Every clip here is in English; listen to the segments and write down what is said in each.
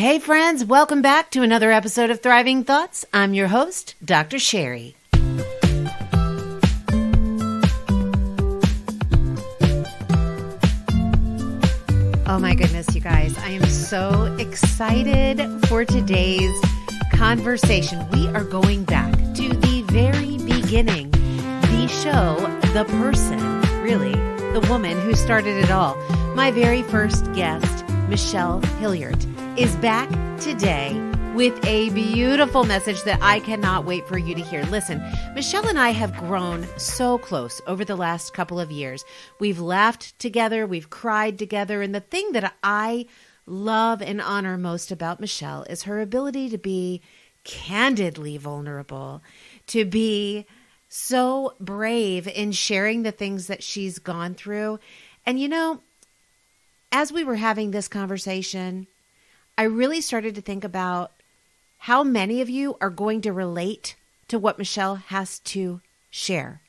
Hey friends, welcome back to another episode of Thriving Thoughts. I'm your host, Dr. Sherri. Oh my goodness, you guys. I am so excited for today's conversation. We are going back to the very beginning, the show, the person, really, the woman who started it all. My very first guest, Michelle Hillaert, is back today with a beautiful message that I cannot wait for you to hear. Listen, Michelle and I have grown so close over the last couple of years. We've laughed together, we've cried together, and the thing that I love and honor most about Michelle is her ability to be candidly vulnerable, to be so brave in sharing the things that she's gone through. And you know, as we were having this conversation, I really started to think about how many of you are going to relate to what Michelle has to share.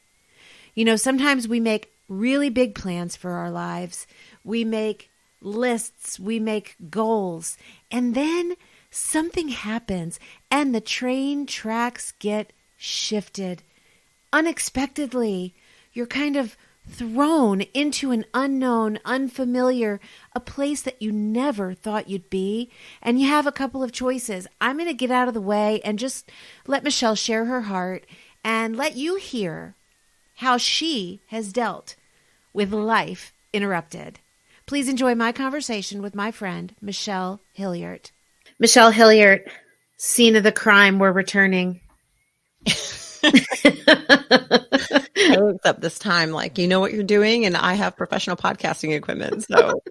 You know, sometimes we make really big plans for our lives. We make lists, we make goals, and then something happens and the train tracks get shifted unexpectedly. You're kind of thrown into an unknown, unfamiliar, a place that you never thought you'd be. And you have a couple of choices. I'm going to get out of the way and just let Michelle share her heart and let you hear how she has dealt with life interrupted. Please enjoy my conversation with my friend, Michelle Hillaert. Michelle Hillaert, scene of the crime, we're returning. I looked up this time, like, you know what you're doing, and I have professional podcasting equipment. So,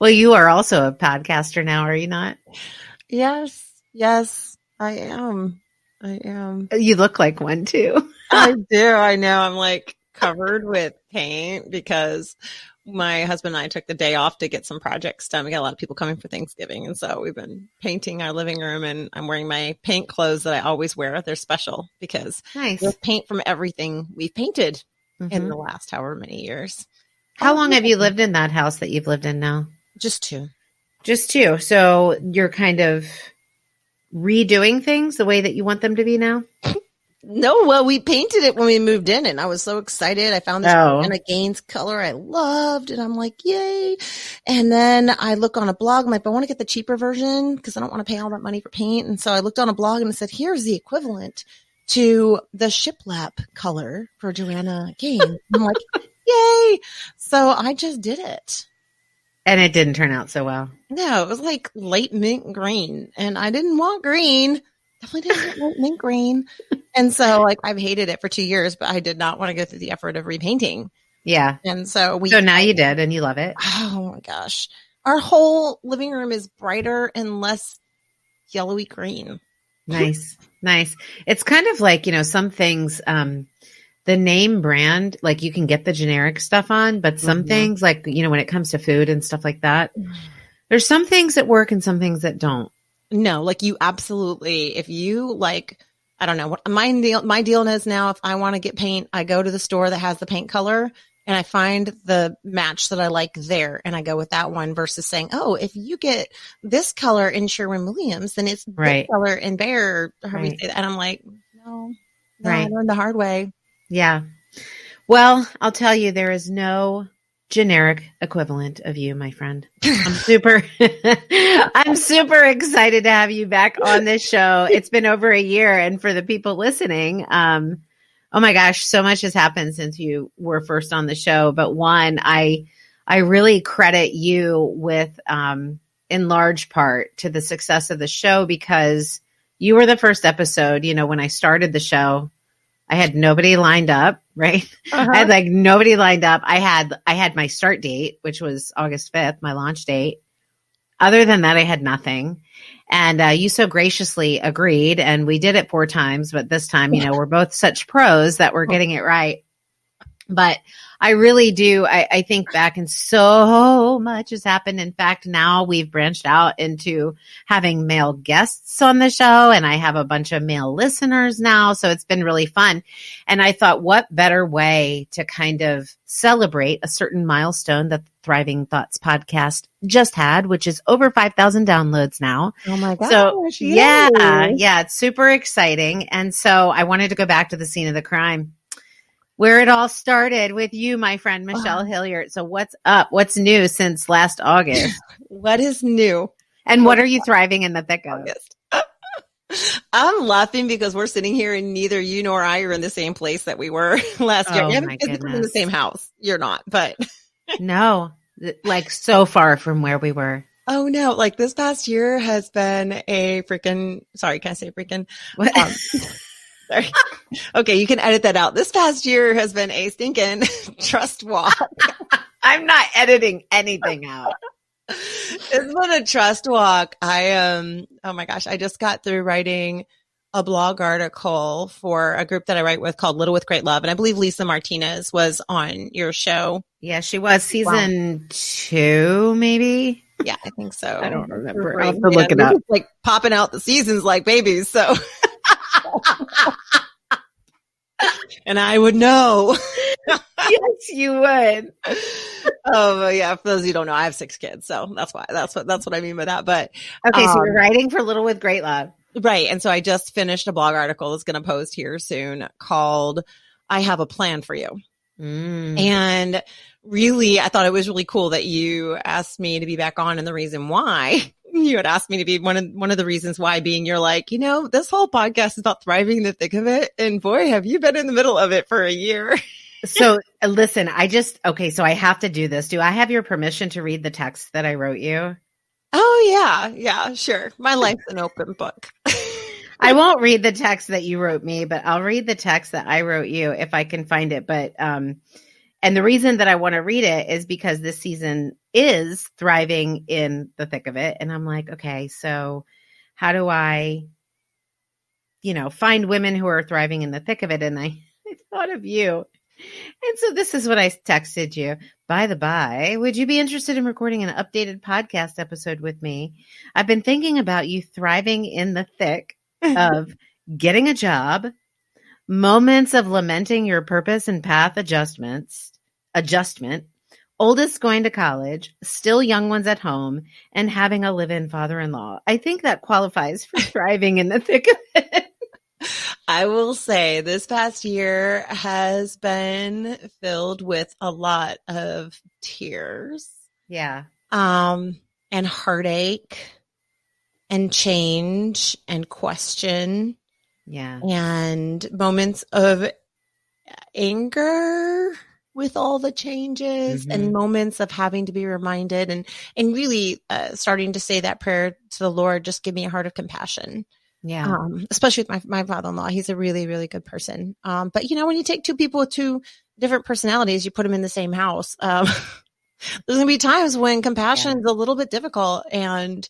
well, you are also a podcaster now, are you not? Yes, I am. You look like one too. I do. I know. I'm like covered with paint because my husband and I took the day off to get some projects done. We got a lot of people coming for Thanksgiving. And so we've been painting our living room, and I'm wearing my paint clothes that I always wear. They're special because there's paint from everything we've painted in the last however many years. How long have you lived in that house that you've lived in now? Just two. So you're kind of redoing things the way that you want them to be now? No, well, we painted it when we moved in, and I was so excited. I found this Anna Gaines color I loved, and I'm like, yay. And then I look on a blog. I'm like, I want to get the cheaper version because I don't want to pay all that money for paint. And so I looked on a blog and it said, here's the equivalent to the shiplap color for Joanna Gaines. I'm like, yay. So I just did it. And it didn't turn out so well. No, it was like light mint green, and I didn't want green. Definitely didn't want mint green. And so, like, I've hated it for 2 years, but I did not want to go through the effort of repainting. Yeah. And so So now you did, and you love it. Oh my gosh. Our whole living room is brighter and less yellowy green. Nice. It's kind of like, you know, some things, the name brand, like you can get the generic stuff on, but some things, like, you know, when it comes to food and stuff like that, there's some things that work and some things that don't. No, like you absolutely, if you like, I don't know what my deal is now. If I want to get paint, I go to the store that has the paint color and I find the match that I like there, and I go with that one versus saying, oh, if you get this color in Sherwin-Williams, then it's this color in Behr. And I'm like, no, I learned the hard way. Yeah. Well, I'll tell you, there is no generic equivalent of you, my friend. I'm super excited to have you back on this show. It's been over a year, and for the people listening, oh my gosh, so much has happened since you were first on the show. But one, I really credit you with, in large part, to the success of the show, because you were the first episode. You know, when I started the show, I had nobody lined up, right? I had like nobody lined up. I had my start date, which was August 5th, my launch date. Other than that, I had nothing. And you so graciously agreed, and we did it 4 times. But this time, you know, we're both such pros that we're getting it right. But I really do. I think back and so much has happened. In fact, now we've branched out into having male guests on the show, and I have a bunch of male listeners now. So it's been really fun. And I thought, what better way to kind of celebrate a certain milestone that the Thriving Thoughts podcast just had, which is over 5,000 downloads now. Oh my gosh. So yeah, it's super exciting. And so I wanted to go back to the scene of the crime, where it all started with you, my friend, Michelle Hillaert. So what's up? What's new since last August? What is new? And what are you thriving in the thick of? I'm laughing because we're sitting here and neither you nor I are in the same place that we were last year. Oh, My goodness. In the same house. You're not, but. No, like so far from where we were. Oh no, like this past year has been a freaking, sorry, can I say freaking? Sorry. Okay, you can edit that out. This past year has been a stinking trust walk. I'm not editing anything out. It's been a trust walk. Oh my gosh, I just got through writing a blog article for a group that I write with called Little with Great Love. And I believe Lisa Martinez was on your show. Yeah, she was season 2, maybe. Yeah, I think so. I don't remember. I'll have to look it up. Like popping out the seasons like babies. So. And I would know. Yes, you would. Oh yeah. For those of you who don't know, I have 6 kids. So that's what I mean by that. But okay, so you're writing for Little with Great Love. Right. And so I just finished a blog article that's going to post here soon called I Have a Plan for You. And really, I thought it was really cool that you asked me to be back on. And the reason why you had asked me to be one of the reasons why being you're like, this whole podcast is about thriving in the thick of it. And boy, have you been in the middle of it for a year. So listen, so I have to do this. Do I have your permission to read the text that I wrote you? Oh yeah. Yeah, sure. My life's an open book. I won't read the text that you wrote me, but I'll read the text that I wrote you if I can find it. But, and the reason that I want to read it is because this season is thriving in the thick of it. And I'm like, okay, so how do I, find women who are thriving in the thick of it? And I thought of you. And so this is what I texted you. By the by, would you be interested in recording an updated podcast episode with me? I've been thinking about you thriving in the thick of getting a job, moments of lamenting your purpose and path adjustment, oldest going to college, still young ones at home, and having a live-in father-in-law. I think that qualifies for thriving in the thick of it. I will say this past year has been filled with a lot of tears. Yeah. And heartache and change and question. Yeah. And moments of anger with all the changes and moments of having to be reminded and really starting to say that prayer to the Lord, just give me a heart of compassion. Yeah. Especially with my father-in-law. He's a really, really good person. But when you take 2 people with 2 different personalities, you put them in the same house. There's going to be times when compassion is a little bit difficult. And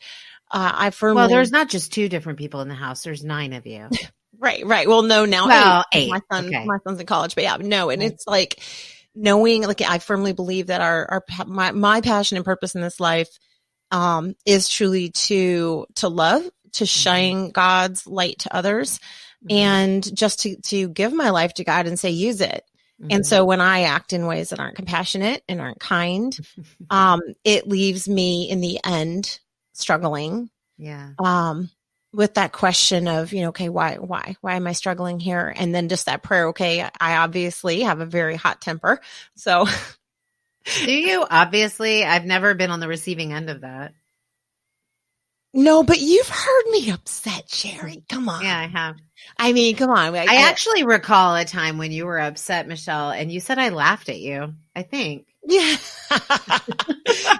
I firmly. Well, there's not just 2 different people in the house. There's 9 of you. Right. Well, no, now. Well, 8. My son's in college, but yeah, no. And it's like knowing, like, I firmly believe that my passion and purpose in this life, is truly to love, to shine God's light to others, and just to give my life to God and say, use it. And so when I act in ways that aren't compassionate and aren't kind, it leaves me in the end struggling. Yeah. With that question of, okay, why am I struggling here? And then just that prayer. Okay. I obviously have a very hot temper. So. Do you? Obviously, I've never been on the receiving end of that. No, but you've heard me upset, Sherri. Come on. Yeah, I have. I mean, come on. I actually recall a time when you were upset, Michelle, and you said I laughed at you, I think. Yeah.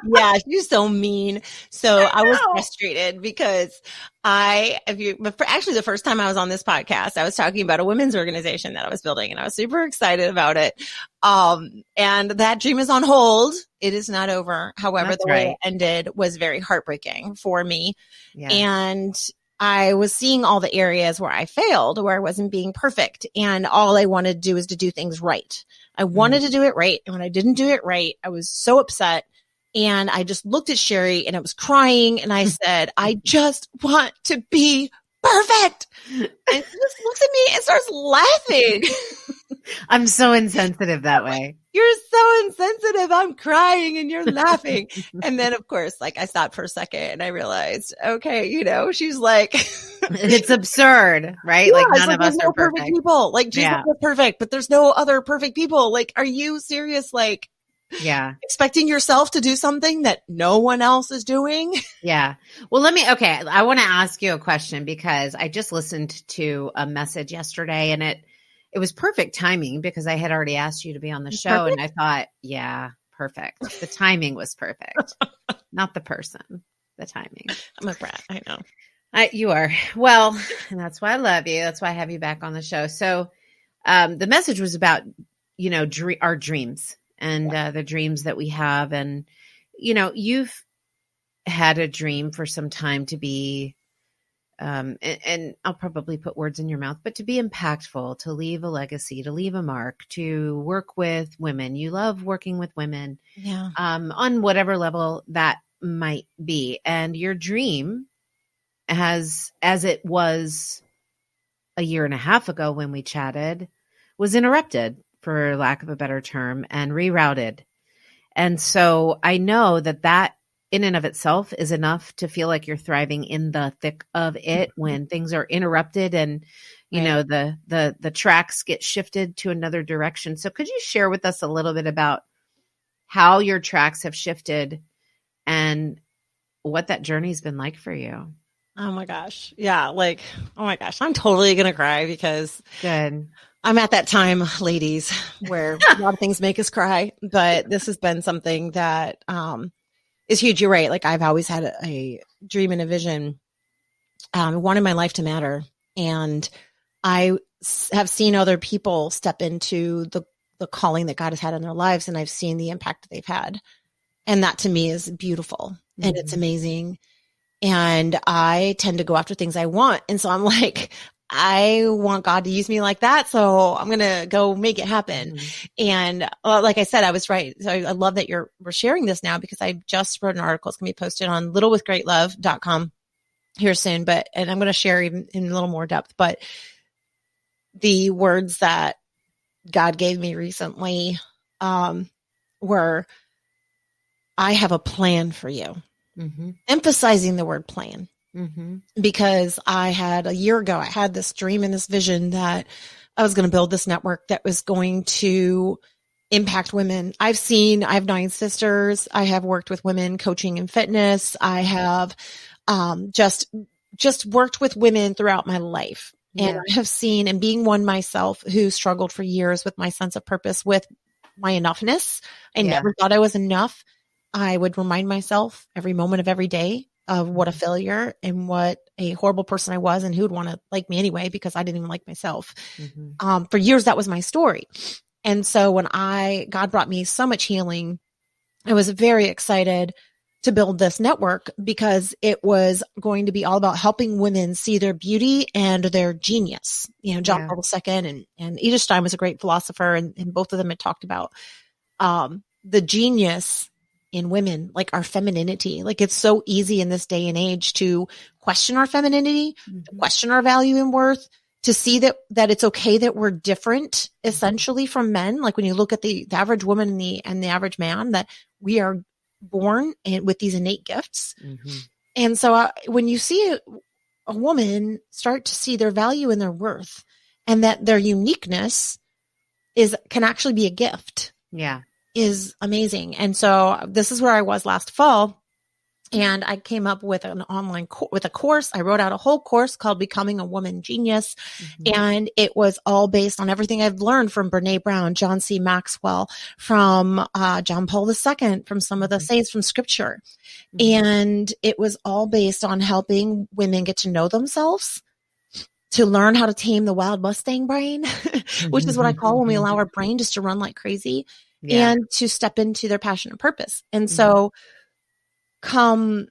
Yeah, she's so mean. So I was frustrated because actually the first time I was on this podcast, I was talking about a women's organization that I was building, and I was super excited about it. And that dream is on hold. It is not over. However, the way it ended was very heartbreaking for me. Yeah. And I was seeing all the areas where I failed, where I wasn't being perfect. And all I wanted to do is to do things right. I wanted to do it right. And when I didn't do it right, I was so upset. And I just looked at Sherri and I was crying. And I said, I just want to be perfect. And she just looks at me and starts laughing. I'm so insensitive that way. You're so insensitive. I'm crying and you're laughing. And then of course, like I stopped for a second and I realized, okay, you know, she's like, it's absurd, right? Yeah, like none like, of us are perfect people. Like Jesus was perfect, but there's no other perfect people. Like, are you serious? Like, expecting yourself to do something that no one else is doing? Yeah. Well, I want to ask you a question because I just listened to a message yesterday and it was perfect timing because I had already asked you to be on the show and I thought, yeah, perfect. The timing was perfect. Not the person, the timing. I'm a brat. I know. You are. Well, and that's why I love you. That's why I have you back on the show. So the message was about, you know, our dreams and the dreams that we have. And, you know, you've had a dream for some time to be, and I'll probably put words in your mouth, but to be impactful, to leave a legacy, to leave a mark, to work with women. You love working with women on whatever level that might be. And your dream as it was a year and a half ago when we chatted, was interrupted, for lack of a better term, and rerouted. And so I know that in and of itself is enough to feel like you're thriving in the thick of it when things are interrupted and, you know, the tracks get shifted to another direction. So could you share with us a little bit about how your tracks have shifted and what that journey's been like for you? Oh my gosh. Yeah. Like, oh my gosh, I'm totally going to cry because good. I'm at that time, ladies, where a lot of things make us cry, but this has been something that, is huge. You're right. Like I've always had a dream and a vision. I wanted my life to matter. And I have seen other people step into the calling that God has had in their lives. And I've seen the impact that they've had. And that to me is beautiful and it's amazing. And I tend to go after things I want. And so I'm like, I want God to use me like that. So I'm going to go make it happen. And like I said, I was right. So I love that we're sharing this now because I just wrote an article. It's going to be posted on littlewithgreatlove.com here soon, and I'm going to share even in a little more depth, but the words that God gave me recently, were, I have a plan for you. Emphasizing the word plan. Because a year ago, I had this dream and this vision that I was going to build this network that was going to impact women. I have 9 sisters. I have worked with women coaching and fitness. I have, just worked with women throughout my life. And I have seen, and being one myself who struggled for years with my sense of purpose, with my enoughness. I never thought I was enough. I would remind myself every moment of every day of what a failure and what a horrible person I was and who would want to like me anyway, because I didn't even like myself. For years, that was my story. And so when God brought me so much healing, I was very excited to build this network because it was going to be all about helping women see their beauty and their genius. You know, John Paul II and Edith Stein was a great philosopher, and both of them had talked about the genius in women, like our femininity. Like it's so easy in this day and age to question our femininity, to question our value and worth, to see that it's okay that we're different essentially from men. Like when you look at the average woman and the average man, that we are born with these innate gifts. And so when you see a woman start to see their value and their worth and that their uniqueness can actually be a gift. Is amazing. And so this is where I was last fall. And I came up with an online with a course. I wrote out a whole course called Becoming a Woman Genius. And it was all based on everything I've learned from Brene Brown, John C. Maxwell, from John Paul II, from some of the saints from scripture. And it was all based on helping women get to know themselves, to learn how to tame the wild Mustang brain, which is what I call when we allow our brain just to run like crazy. And to step into their passion and purpose. And so come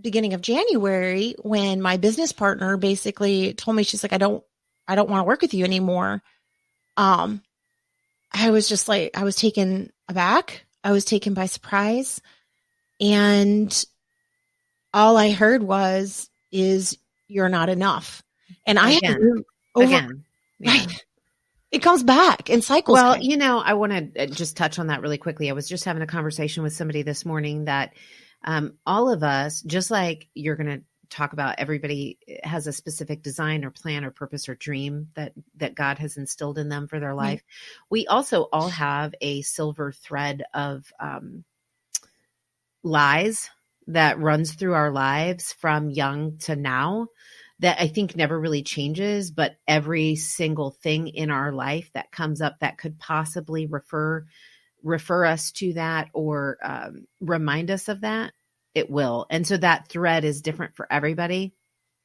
beginning of January, when my business partner basically told me, she's like, I don't want to work with you anymore. I was just like, I was taken aback. I was taken by surprise. And all I heard is you're not enough. And I again. Right. It comes back in cycles. Well, I want to just touch on that really quickly. I was just having a conversation with somebody this morning that all of us, just like you're going to talk about, everybody has a specific design or plan or purpose or dream that God has instilled in them for their life. Mm-hmm. We also all have a silver thread of lies that runs through our lives from young to now that I think never really changes, but every single thing in our life that comes up that could possibly refer us to that or remind us of that, it will. And so that thread is different for everybody.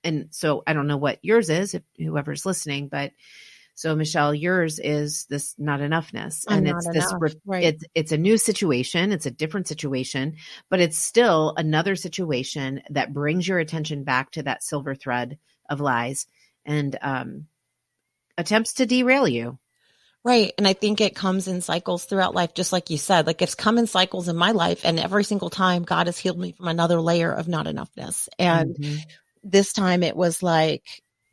And so I don't know what yours is, if whoever's listening, but so Michelle, yours is this not enoughness. And it's this, right. It's a new situation. It's a different situation, but it's still another situation that brings your attention back to that silver thread of lies and attempts to derail you. Right. And I think it comes in cycles throughout life, just like you said. Like, it's come in cycles in my life, and every single time God has healed me from another layer of not enoughness. And this time it was like,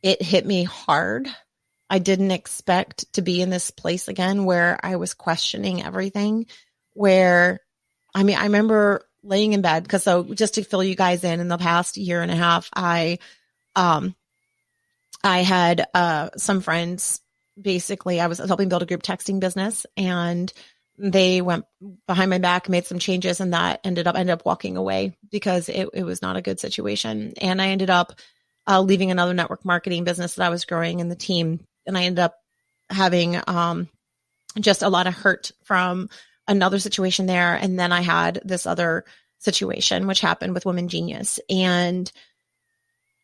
it hit me hard. I didn't expect to be in this place again where I was questioning everything, where, I remember laying in bed, because so just to fill you guys in the past year and a half, I had some friends. Basically, I was helping build a group texting business, and they went behind my back, made some changes, and that ended up walking away because it was not a good situation. And I ended up leaving another network marketing business that I was growing in the team. And I ended up having just a lot of hurt from another situation there. And then I had this other situation, which happened with Women Genius. And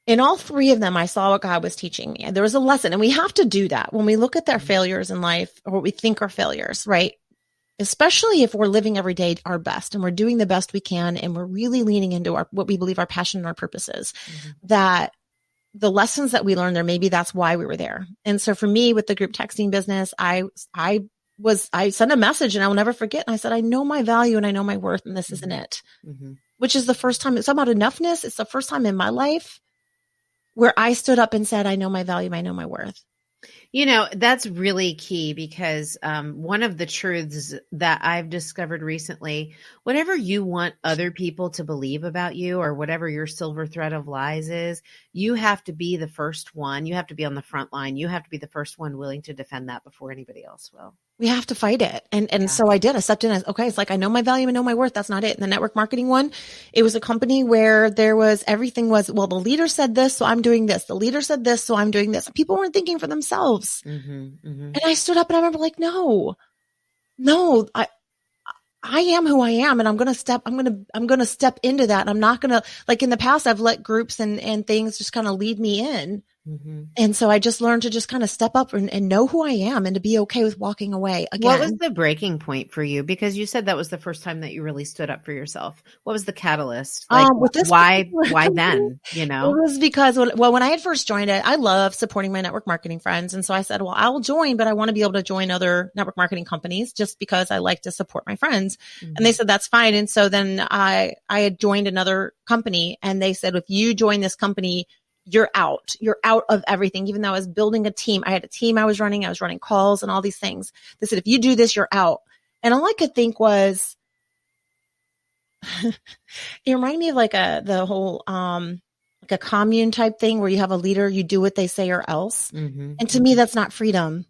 in all three of them, I saw what God was teaching me. And there was a lesson. And we have to do that when we look at their failures in life, or what we think are failures, right? Especially if we're living every day our best, and we're doing the best we can, and we're really leaning into what we believe our passion and our purpose is, that the lessons that we learned there, maybe that's why we were there. And so for me, with the group texting business, I sent a message, and I will never forget. And I said, I know my value and I know my worth, and this isn't it, which is the first time it's about enoughness. It's the first time in my life where I stood up and said, I know my value, I know my worth. That's really key, because one of the truths that I've discovered recently, whatever you want other people to believe about you, or whatever your silver thread of lies is, you have to be the first one. You have to be on the front line. You have to be the first one willing to defend that before anybody else will. We have to fight it. And so I did. I stepped in. Okay. It's like, I know my value, I know my worth. That's not it. And the network marketing one, it was a company where everything was, well, the leader said this, so I'm doing this. The leader said this, so I'm doing this. People weren't thinking for themselves. And I stood up, and I remember like, no, I am who I am, and I'm going to step into that. And I'm not going to, like in the past, I've let groups and things just kind of lead me in. And so I just learned to just kind of step up and know who I am, and to be okay with walking away again. What was the breaking point for you? Because you said that was the first time that you really stood up for yourself. What was the catalyst? Like, why then? It was because, when I had first joined it, I love supporting my network marketing friends. And so I said, well, I'll join, but I want to be able to join other network marketing companies just because I like to support my friends. And they said, that's fine. And so then I had joined another company, and they said, if you join this company, you're out of everything. Even though I was building a team, I had a team I was running calls and all these things. They said, if you do this, you're out. And all I could think was, it reminded me of like the whole, like a commune type thing where you have a leader, you do what they say or else. And to me, that's not freedom.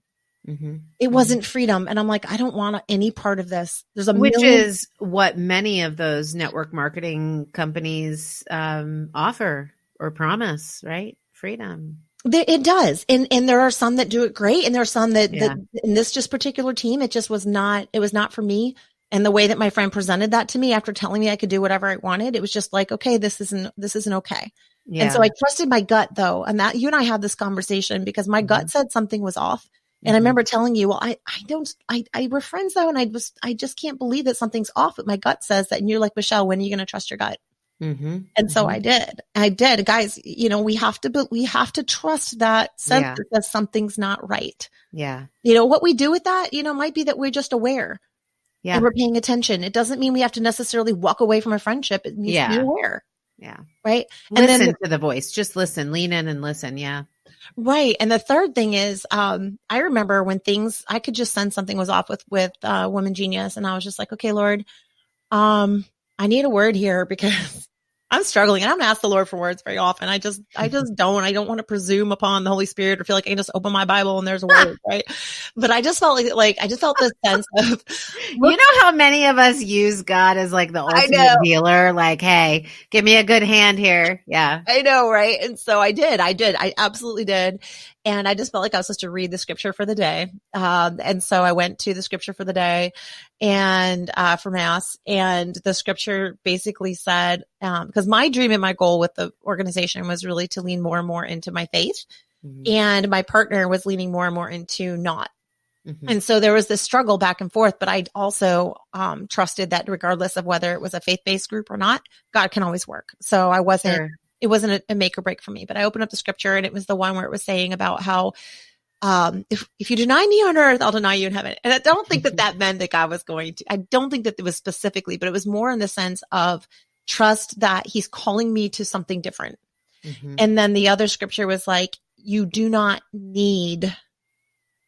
It wasn't freedom. And I'm like, I don't want any part of this. Which is what many of those network marketing companies offer or promise, right? Freedom. It does. And there are some that do it great. And there are some that in this just particular team, it was not for me. And the way that my friend presented that to me after telling me I could do whatever I wanted, it was just like, okay, this isn't okay. Yeah. And so I trusted my gut though. And that you and I had this conversation because my gut said something was off. And I remember telling you, well, we're friends though. And I just can't believe that something's off. But my gut says that. And you're like, Michelle, when are you going to trust your gut? Mm-hmm. And so I did, guys, we have to trust that sense that says something's not right. Yeah. What we do with that, might be that we're just aware and we're paying attention. It doesn't mean we have to necessarily walk away from a friendship. It means be aware. Yeah. Right. Listen to the voice. Just listen, lean in and listen. Yeah. Right. And the third thing is, I remember when I could just sense something was off with Woman Genius. And I was just like, okay, Lord, I need a word here because I'm struggling. I don't ask the Lord for words very often. I just don't. I don't want to presume upon the Holy Spirit or feel like I can just open my Bible and there's a word, right? But I just felt like I just felt this sense of, you know how many of us use God as like the ultimate healer? Like, hey, give me a good hand here. Yeah. I know, right? And so I did. I absolutely did. And I just felt like I was supposed to read the scripture for the day. And so I went to the scripture for the day and for Mass. And the scripture basically said, because my dream and my goal with the organization was really to lean more and more into my faith. Mm-hmm. And my partner was leaning more and more into not. Mm-hmm. And so there was this struggle back and forth, but I also trusted that regardless of whether it was a faith-based group or not, God can always work. So I wasn't, sure. It wasn't a make or break for me, but I opened up the scripture and it was the one where it was saying about how, if you deny me on earth, I'll deny you in heaven. And I don't think that meant that God was going to, I don't think that it was specifically, but it was more in the sense of trust that he's calling me to something different. Mm-hmm. And then the other scripture was like, you do not need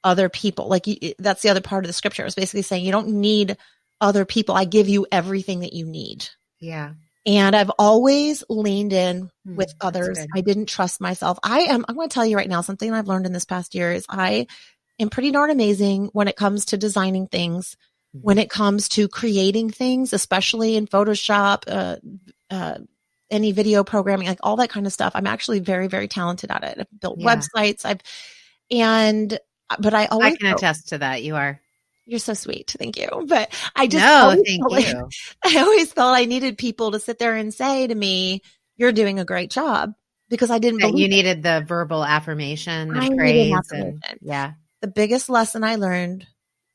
other people. Like that's the other part of the scripture. It was basically saying you don't need other people. I give you everything that you need. Yeah. And I've always leaned in with others. I didn't trust myself. I'm going to tell you right now, something I've learned in this past year is I am pretty darn amazing when it comes to designing things, when it comes to creating things, especially in Photoshop, any video programming, like all that kind of stuff. I'm actually very, very talented at it. I've built websites. But I can attest to that. You're so sweet. Thank you. But I just, I always felt I needed people to sit there and say to me, you're doing a great job, because I didn't believe you needed the verbal affirmation and praise. The biggest lesson I learned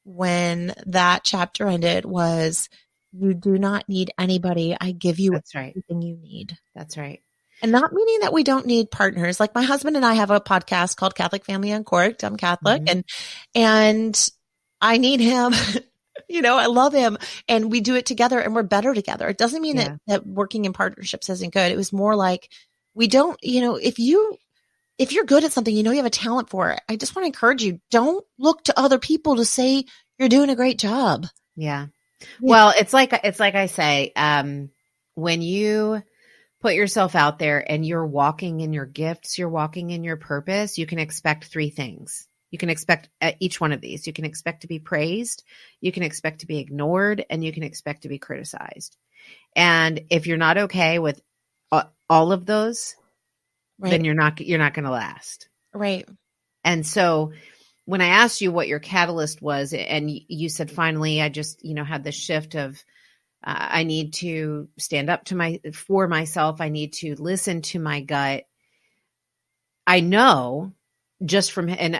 when that chapter ended was you do not need anybody. I give you everything you need. That's right. And not meaning that we don't need partners. Like my husband and I have a podcast called Catholic Family Uncorked. I'm Catholic and I need him. I love him and we do it together and we're better together. It doesn't mean that working in partnerships isn't good. It was more like we don't, if you're good at something, you have a talent for it. I just want to encourage you. Don't look to other people to say you're doing a great job. Yeah. Well, it's like I say, when you put yourself out there and you're walking in your gifts, you're walking in your purpose, you can expect three things. You can expect each one of these. You can expect to be praised, you can expect to be ignored, and you can expect to be criticized. And if you're not okay with all of those, then you're not going to last. Right. And so when I asked you what your catalyst was, and you said, finally, I just, had this shift of, I need to stand up for myself. I need to listen to my gut. I know just from, and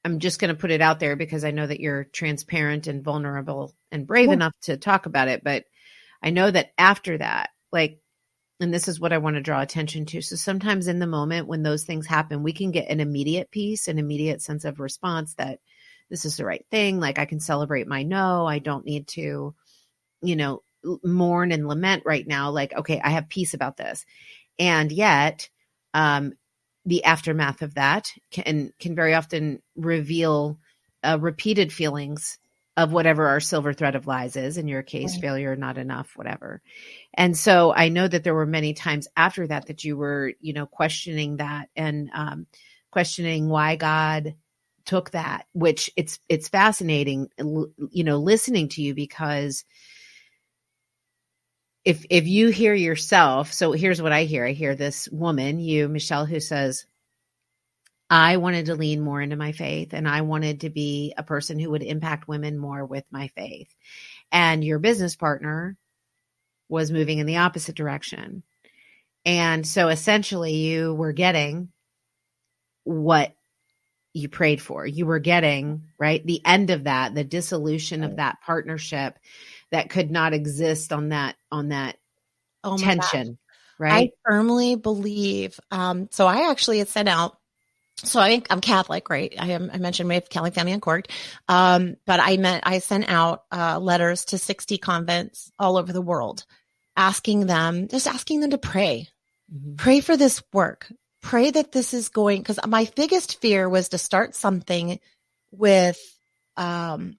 I'm just going to put it out there because I know that you're transparent and vulnerable and brave enough to talk about it. But I know that after that, and this is what I want to draw attention to. So sometimes in the moment when those things happen, we can get an immediate peace, an immediate sense of response that this is the right thing. Like I can celebrate my no. I don't need to, mourn and lament right now. Like, okay, I have peace about this. And yet, the aftermath of that can very often reveal repeated feelings of whatever our silver thread of lies is. In your case, failure, not enough, whatever. And so I know that there were many times after that you were, questioning that and questioning why God took that, which it's fascinating, listening to you, because if you hear yourself, so here's what I hear. I hear this woman, you, Michelle, who says, I wanted to lean more into my faith and I wanted to be a person who would impact women more with my faith. And your business partner was moving in the opposite direction. And so essentially you were getting what you prayed for. You were getting, the end of that, the dissolution of that partnership that could not exist on that Oh my gosh. tension, right? I firmly believe. So I actually had sent out. So I'm Catholic, right? I mentioned we have Catholic family on court. But I sent out letters to 60 convents all over the world, asking them to pray, pray for this work, pray that this is going. Because my biggest fear was to start something with the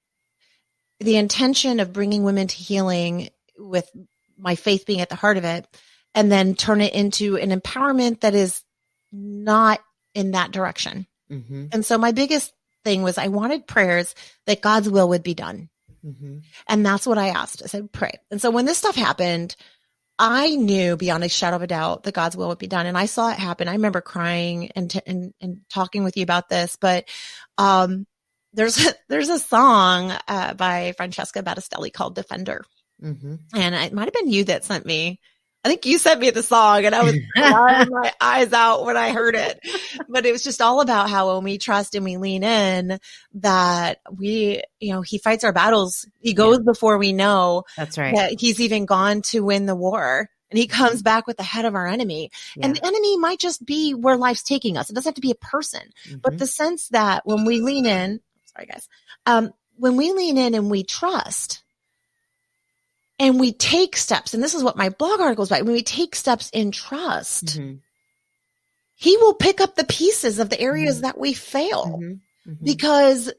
intention of bringing women to healing, with my faith being at the heart of it, and then turn it into an empowerment that is not in that direction. Mm-hmm. And so my biggest thing was I wanted prayers that God's will would be done. Mm-hmm. And that's what I asked. I said, pray. And so when this stuff happened, I knew beyond a shadow of a doubt that God's will would be done. And I saw it happen. I remember crying and talking with you about this, but, there's a song, by Francesca Battistelli called Defender. Mm-hmm. And it might've been you that sent me. I think you sent me the song and I was crying my eyes out when I heard it, but it was just all about how when we trust and we lean in, that he fights our battles. He goes before we know. That's right. That he's even gone to win the war, and he comes back with the head of our enemy. Yeah. And the enemy might just be where life's taking us. It doesn't have to be a person, but the sense that when we lean in, sorry guys, when we lean in and we trust, and we take steps, and this is what my blog article is about. When we take steps in trust, he will pick up the pieces of the areas that we fail, because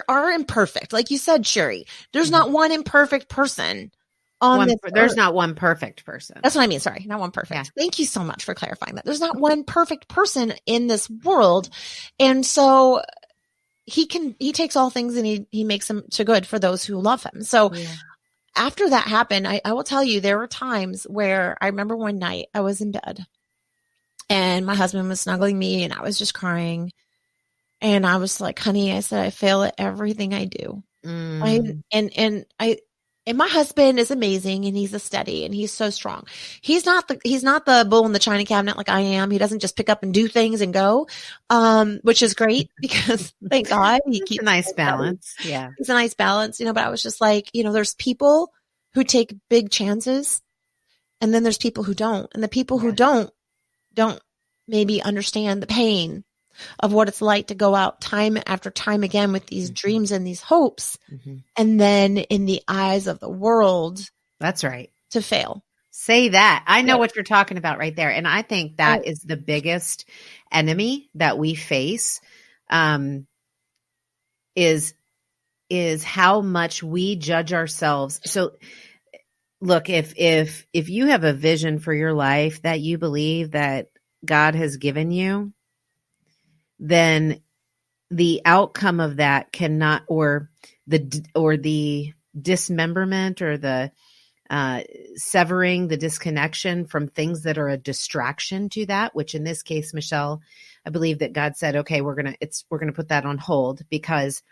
are imperfect. Like you said, Sherri, there's not one imperfect person on this earth. There's not one perfect person. That's what I mean. Sorry, not one perfect. Yeah. Thank you so much for clarifying that. There's not one perfect person in this world. And so he takes all things and he makes them to good for those who love him. So after that happened, I will tell you, there were times where I remember one night I was in bed and my husband was snuggling me and I was just crying. And I was like, honey, I said, I fail at everything I do. And my husband is amazing and he's a steady and he's so strong. He's not the bull in the china cabinet like I am. He doesn't just pick up and do things and go, which is great because thank God he keeps a nice balance. Yeah. It's a nice balance, but I was just like, there's people who take big chances and then there's people who don't. And the people who don't maybe understand the pain of what it's like to go out time after time again with these dreams and these hopes. And then in the eyes of the world, that's right, to fail. Say that. I know what you're talking about right there. And I think that is the biggest enemy that we face, is how much we judge ourselves. So look, if you have a vision for your life that you believe that God has given you, then the outcome of that cannot, or the dismemberment or the severing, the disconnection from things that are a distraction to that, which in this case, Michelle, I believe that God said, okay, we're going to put that on hold because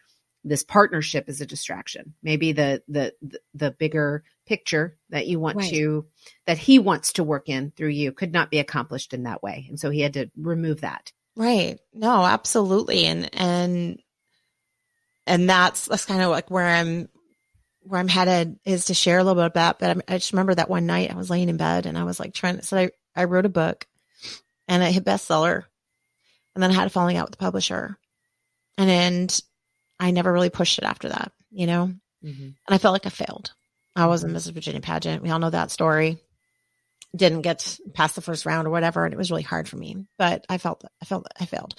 this partnership is a distraction. Maybe the bigger picture that you want that he wants to work in through you could not be accomplished in that way. And so he had to remove that. Right. No, absolutely. And that's kind of like where I'm headed, is to share a little bit about that. But I just remember that one night I was laying in bed and I was like I wrote a book and it hit bestseller, and then I had a falling out with the publisher, and I never really pushed it after that, and I felt like I failed. I was in Mrs. Virginia pageant. We all know that story. Didn't get past the first round or whatever. And it was really hard for me, but I felt I failed.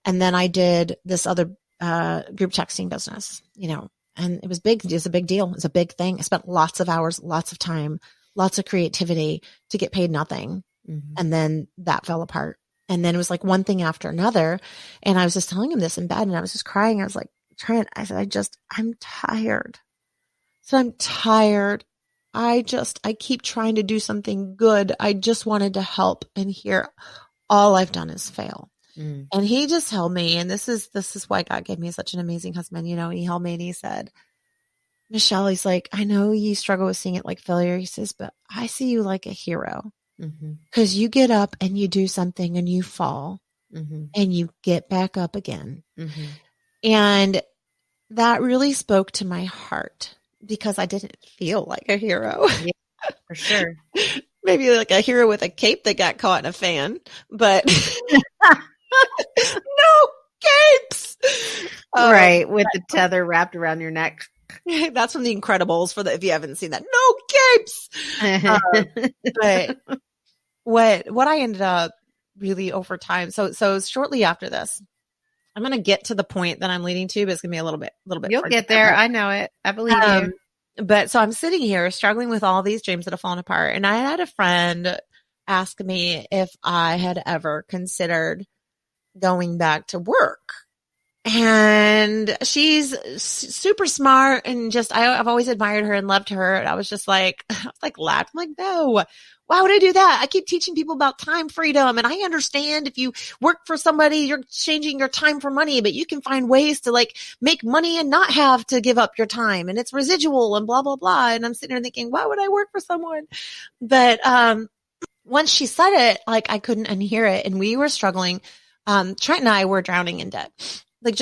And then I did this other, group texting business, and it was big. It was a big deal. It was a big thing. I spent lots of hours, lots of time, lots of creativity to get paid nothing. And then that fell apart. And then it was like one thing after another. And I was just telling him this in bed and I was just crying. I was like, I said, I'm tired. So I'm tired. I keep trying to do something good. I just wanted to help, and here all I've done is fail. And he just held me. And this is why God gave me such an amazing husband. He held me and he said, Michelle, he's like, I know you struggle with seeing it like failure. He says, but I see you like a hero, because you get up and you do something and you fall and you get back up again. And that really spoke to my heart, because I didn't feel like a hero. Yeah, for sure. maybe like a hero with a cape that got caught in a fan, but no capes. Right. With the tether wrapped around your neck. That's from The Incredibles if you haven't seen that. No capes. But what I ended up really over time. So shortly after this, I'm going to get to the point that I'm leading to, but it's going to be a little bit. You'll get there. I know it. I believe you. But so I'm sitting here struggling with all these dreams that have fallen apart. And I had a friend ask me if I had ever considered going back to work. And she's super smart and just, I've always admired her and loved her. And I was like, laughed. I'm like, no, why would I do that? I keep teaching people about time freedom. And I understand if you work for somebody, you're changing your time for money, but you can find ways to like make money and not have to give up your time. And it's residual and blah, blah, blah. And I'm sitting there thinking, why would I work for someone? But, once she said it, like I couldn't unhear it. And we were struggling. Trent and I were drowning in debt. Like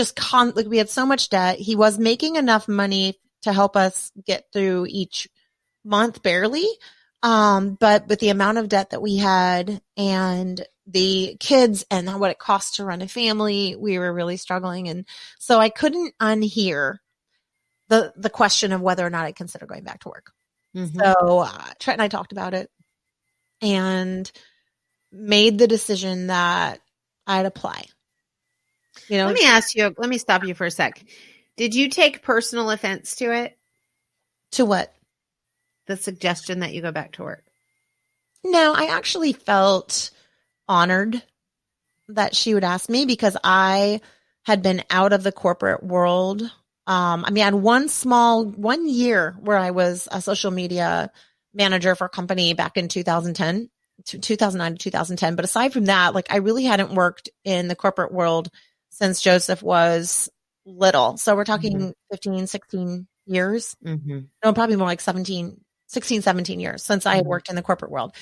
we had so much debt. He was making enough money to help us get through each month barely. But with the amount of debt that we had and the kids and what it costs to run a family, we were really struggling. And so I couldn't unhear the question of whether or not I consider going back to work. Mm-hmm. So Trent and I talked about it and made the decision that I'd apply. Let me stop you for a sec. Did you take personal offense to it? To what? The suggestion that you go back to work. No, I actually felt honored that she would ask me because I had been out of the corporate world. I had one year where I was a social media manager for a company back in 2009 to 2010. But aside from that, like I really hadn't worked in the corporate world since Joseph was little. So we're talking 15, 16 years. Mm-hmm. No, probably more like 16, 17 years since I had worked in the corporate world.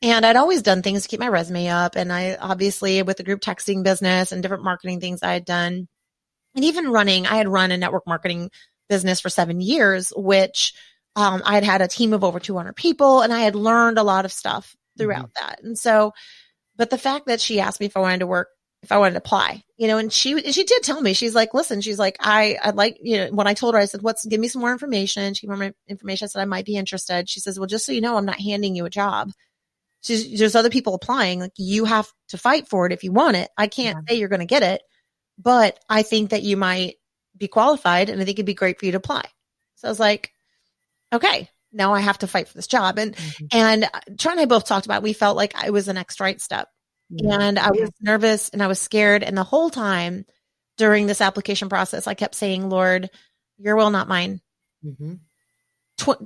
And I'd always done things to keep my resume up. And I obviously with the group texting business and different marketing things I had done. And even I had run a network marketing business for 7 years, which I had a team of over 200 people. And I had learned a lot of stuff throughout that. And so, but the fact that she asked me if I wanted to work, if I wanted to apply, and she did tell me, she's like, listen, she's like, I'd like, when I told her, I said, give me some more information. She gave me information. I said, I might be interested. She says, well, just so you know, I'm not handing you a job. There's other people applying. Like you have to fight for it if you want it. I can't say you're going to get it, but I think that you might be qualified and I think it'd be great for you to apply. So I was like, okay, now I have to fight for this job. And Trent and I both talked about, we felt like it was the next right step. And I was nervous and I was scared. And the whole time during this application process, I kept saying, Lord, your will, not mine.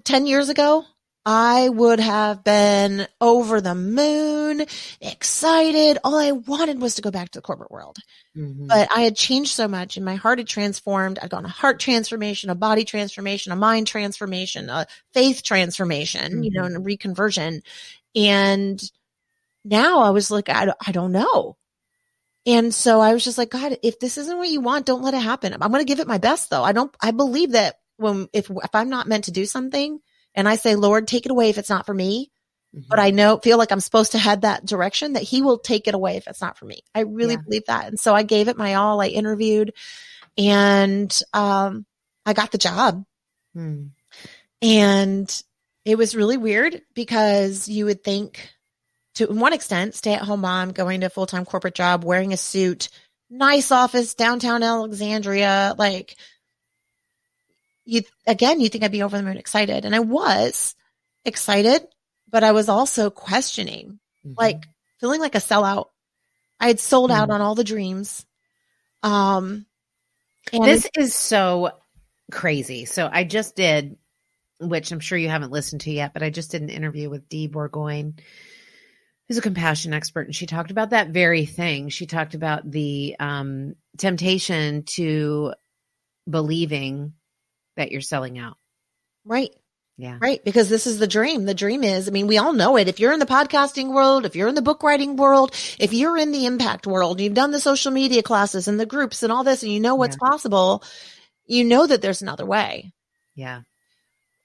10 years ago, I would have been over the moon, excited. All I wanted was to go back to the corporate world. But I had changed so much and my heart had transformed. I'd gone a heart transformation, a body transformation, a mind transformation, a faith transformation, and a reconversion. And now I was like, I don't know. And so I was just like, God, if this isn't what you want, don't let it happen. I'm going to give it my best though. I believe that if I'm not meant to do something and I say, Lord, take it away if it's not for me, but I feel like I'm supposed to head that direction, that he will take it away if it's not for me. I really believe that. And so I gave it my all. I interviewed and, I got the job and it was really weird because you would think, to one extent, stay-at-home mom, going to a full-time corporate job, wearing a suit, nice office, downtown Alexandria. Like, you think I'd be over the moon excited. And I was excited, but I was also questioning, like feeling like a sellout. I had sold out on all the dreams. And this is so crazy. So I just did, which I'm sure you haven't listened to yet, but I just did an interview with Dee Bourgoin, who's a compassion expert. And she talked about that very thing. She talked about the temptation to believing that you're selling out. Right. Yeah. Right. Because this is the dream. The dream is, we all know it. If you're in the podcasting world, if you're in the book writing world, if you're in the impact world, you've done the social media classes and the groups and all this, and you know what's possible, you know that there's another way. Yeah.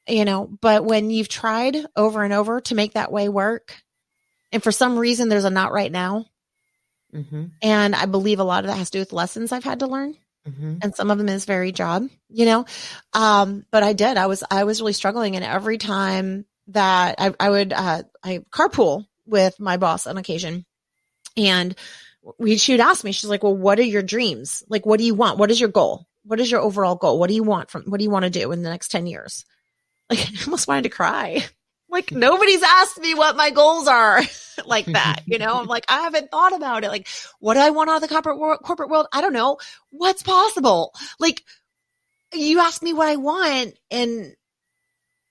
but when you've tried over and over to make that way work, and for some reason there's a not right now. Mm-hmm. And I believe a lot of that has to do with lessons I've had to learn. Mm-hmm. And some of them is very job, but I was really struggling. And every time that I would carpool with my boss on occasion, and she would ask me, she's like, well, what are your dreams? Like, what do you want? What is your goal? What is your overall goal? What do you want what do you want to do in the next 10 years? Like, I almost wanted to cry. Like, nobody's asked me what my goals are like that. I'm like, I haven't thought about it. Like, what do I want out of the corporate world? I don't know. What's possible? Like, you ask me what I want, and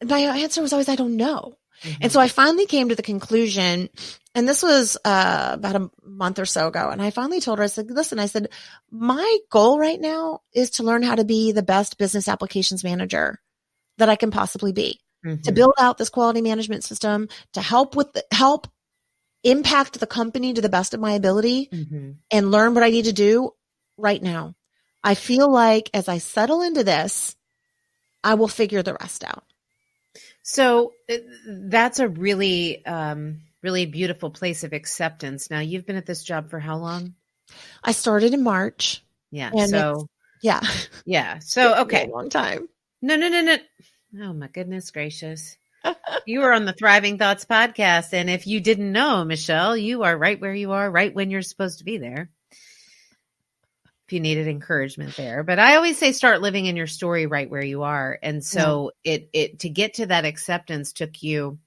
my answer was always, I don't know. Mm-hmm. And so I finally came to the conclusion, and this was about a month or so ago. And I finally told her, I said, listen, my goal right now is to learn how to be the best business applications manager that I can possibly be. Mm-hmm. To build out this quality management system, to help impact the company to the best of my ability, mm-hmm. and learn what I need to do right now. I feel like as I settle into this, I will figure the rest out. So that's a really, really beautiful place of acceptance. Now, you've been at this job for how long? I started in March. Yeah. Yeah. So, okay. A long time. No. Oh my goodness gracious. You are on the Thriving Thoughts podcast. And if you didn't know, Michelle, you are right where you are, right when you're supposed to be there. If you needed encouragement there. But I always say, start living in your story right where you are. And so it to get to that acceptance took you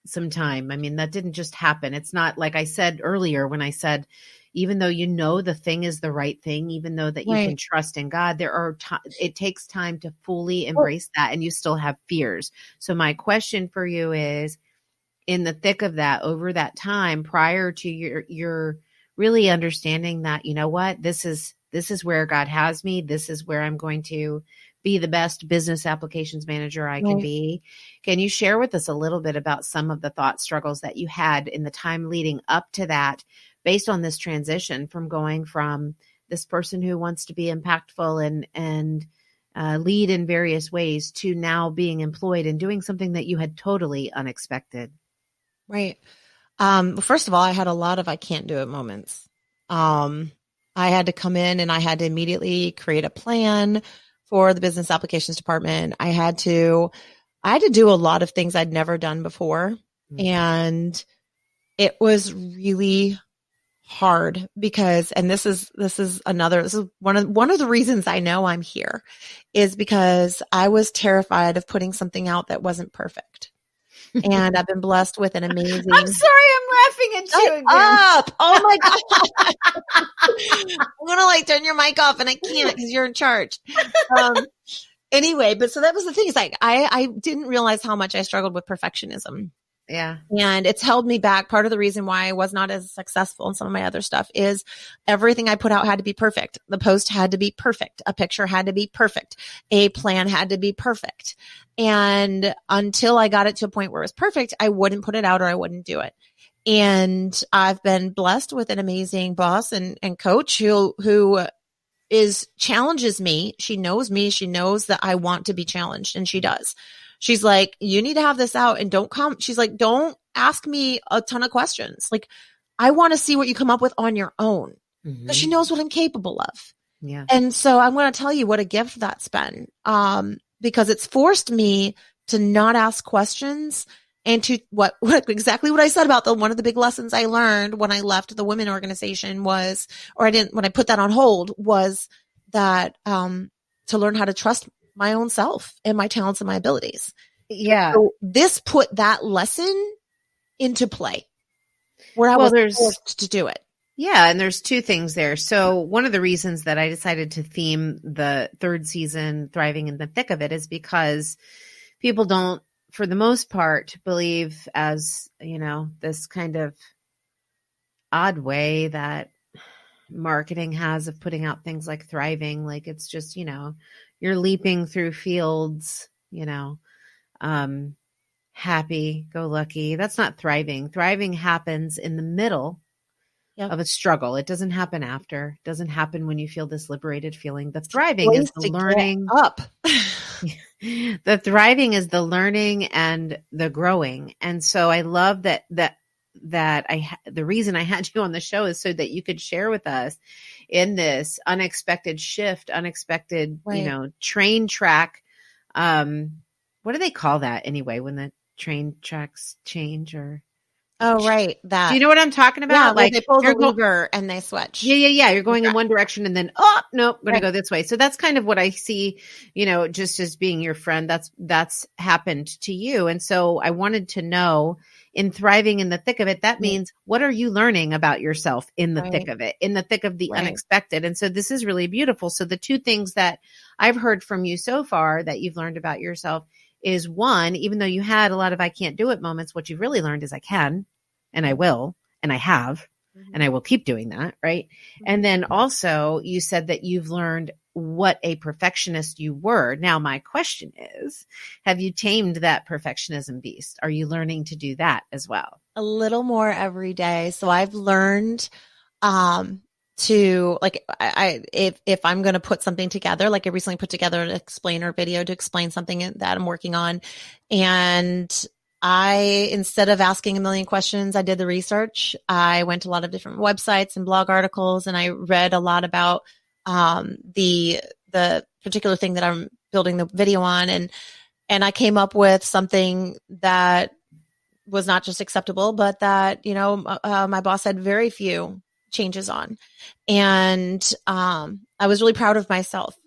some time. I mean, that didn't just happen. It's not like I said earlier when I said, even though the thing is the right thing, even though that you can trust in God, it takes time to fully embrace that, and you still have fears. So my question for you is, in the thick of that, over that time prior to your really understanding that, you know what, this is where God has me. This is where I'm going to be the best business applications manager I can be. Can you share with us a little bit about some of the thought struggles that you had in the time leading up to that, based on this transition from going from this person who wants to be impactful and lead in various ways to now being employed and doing something that you had totally unexpected? Right. Well, first of all, I had a lot of I can't do it moments. I had to come in and I had to immediately create a plan for the business applications department. I had to do a lot of things I'd never done before. Mm-hmm. And it was really hard because, and this is one of the reasons I know I'm here, is because I was terrified of putting something out that wasn't perfect. And I've been blessed with an amazing. I'm sorry, I'm laughing at you again. Up! Oh my God! I'm gonna turn your mic off, and I can't because you're in charge. Anyway, but so that was the thing. Is I didn't realize how much I struggled with perfectionism. Yeah. And it's held me back. Part of the reason why I was not as successful in some of my other stuff is everything I put out had to be perfect. The post had to be perfect. A picture had to be perfect. A plan had to be perfect. And until I got it to a point where it was perfect, I wouldn't put it out or I wouldn't do it. And I've been blessed with an amazing boss and coach who challenges me. She knows me. She knows that I want to be challenged, and she does. She's like, you need to have this out, and she's like, don't ask me a ton of questions. Like, I want to see what you come up with on your own, because she knows what I'm capable of. Yeah. And so I'm going to tell you what a gift that's been, because it's forced me to not ask questions, and to exactly what I said about one of the big lessons I learned when I left the women organization when I put that on hold, was that, to learn how to trust my own self and my talents and my abilities. Yeah. So this put that lesson into play where I was forced to do it. Yeah. And there's two things there. So one of the reasons that I decided to theme the third season Thriving in the Thick of It is because people don't, for the most part, believe, as this kind of odd way that marketing has of putting out things like thriving, like it's just, you're leaping through fields, happy go lucky. That's not thriving. Thriving happens in the middle of a struggle. It doesn't happen after. It doesn't happen when you feel this liberated feeling. The thriving is the learning up. The thriving is the learning and the growing. And so I love that the reason I had you on the show is so that you could share with us in this unexpected shift, unexpected, right. Train track. What do they call that anyway, when the train tracks change or? Oh, right. Do you That. know what I'm talking about? Yeah. Where Like they pull the you're lever and they switch. Yeah. You're going in one direction and then, oh, nope, I'm going to Right. go this way. So that's kind of what I see, just as being your friend, that's happened to you. And so I wanted to know, in thriving in the thick of it, that means what are you learning about yourself in the thick of it, in the thick of the unexpected? And so this is really beautiful. So the two things that I've heard from you so far that you've learned about yourself is, one, even though you had a lot of I can't do it moments, what you've really learned is I can, and I will, and I have, and I will keep doing that. Right. And then also you said that you've learned what a perfectionist you were. Now, my question is, have you tamed that perfectionism beast? Are you learning to do that as well? A little more every day. So I've learned, to like, if I'm going to put something together, like I recently put together an explainer video to explain something that I'm working on. And instead of asking a million questions, I did the research. I went to a lot of different websites and blog articles, and I read a lot about the particular thing that I'm building the video on. And I came up with something that was not just acceptable, but that, my boss had very few changes on. And I was really proud of myself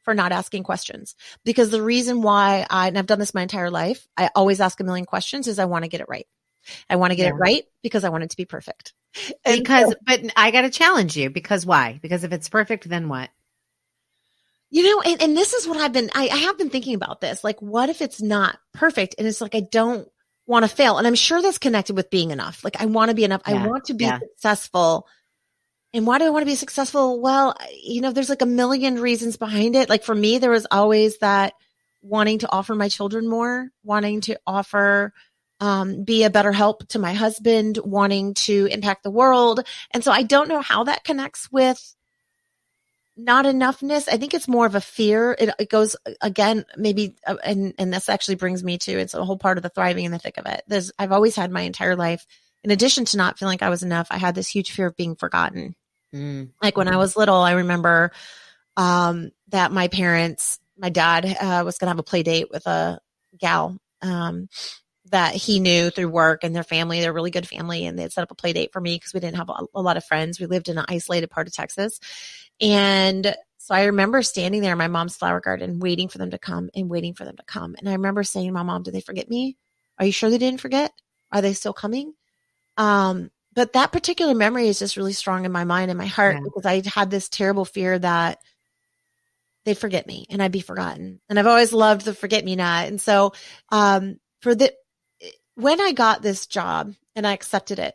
for not asking questions, because the reason why and I've done this my entire life, I always ask a million questions, is I want to get it right. I want to get it right because I want it to be perfect. But I got to challenge you, because why? Because if it's perfect, then what? And this is what I have been thinking about this. Like, what if it's not perfect? And it's like, I don't want to fail. And I'm sure that's connected with being enough. Like, I want to be enough. Yeah. I want to be successful. And why do I want to be successful? Well, there's like a million reasons behind it. Like for me, there was always that wanting to offer my children more, wanting to offer, be a better help to my husband, wanting to impact the world. And so I don't know how that connects with not enoughness. I think it's more of a fear. It goes again, maybe, and this actually brings me to, it's a whole part of the thriving in the thick of it. I've always had my entire life, in addition to not feeling like I was enough, I had this huge fear of being forgotten. Like when I was little, I remember that my dad was going to have a play date with a gal that he knew through work, and their family, they're a really good family. And they had set up a play date for me because we didn't have a lot of friends. We lived in an isolated part of Texas. And so I remember standing there in my mom's flower garden, waiting for them to come and waiting for them to come. And I remember saying to my mom, did they forget me? Are you sure they didn't forget? Are they still coming? But that particular memory is just really strong in my mind and my heart, because I had this terrible fear that they'd forget me and I'd be forgotten. And I've always loved the forget me not. And so, when I got this job and I accepted it,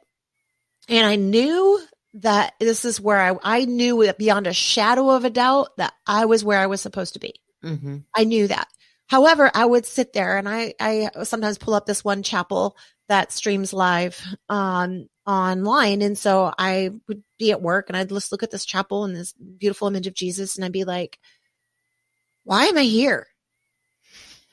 and I knew that this is where I knew beyond a shadow of a doubt that I was where I was supposed to be. Mm-hmm. I knew that. However, I would sit there and I sometimes pull up this one chapel that streams live online. And so I would be at work and I'd just look at this chapel and this beautiful image of Jesus. And I'd be like, why am I here?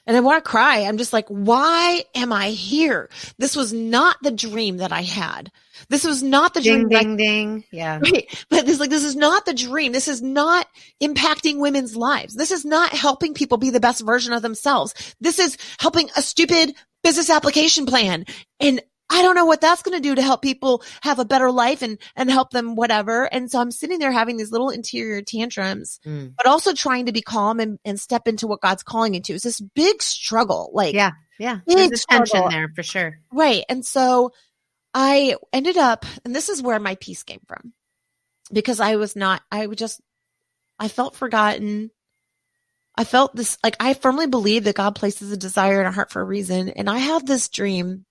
And I want to cry. I'm just like, why am I here? This was not the dream that I had. This was not the dream. Ding. Yeah. Right. But this is not the dream. This is not impacting women's lives. This is not helping people be the best version of themselves. This is helping a stupid business application plan. And I don't know what that's going to do to help people have a better life and help them whatever. And so I'm sitting there having these little interior tantrums, but also trying to be calm and step into what God's calling into. It's this big struggle. Like, yeah. There's a tension there for sure. Right. And so I ended up, and this is where my peace came from, because I felt forgotten. I felt this, like, I firmly believe that God places a desire in our heart for a reason. And I had this dream,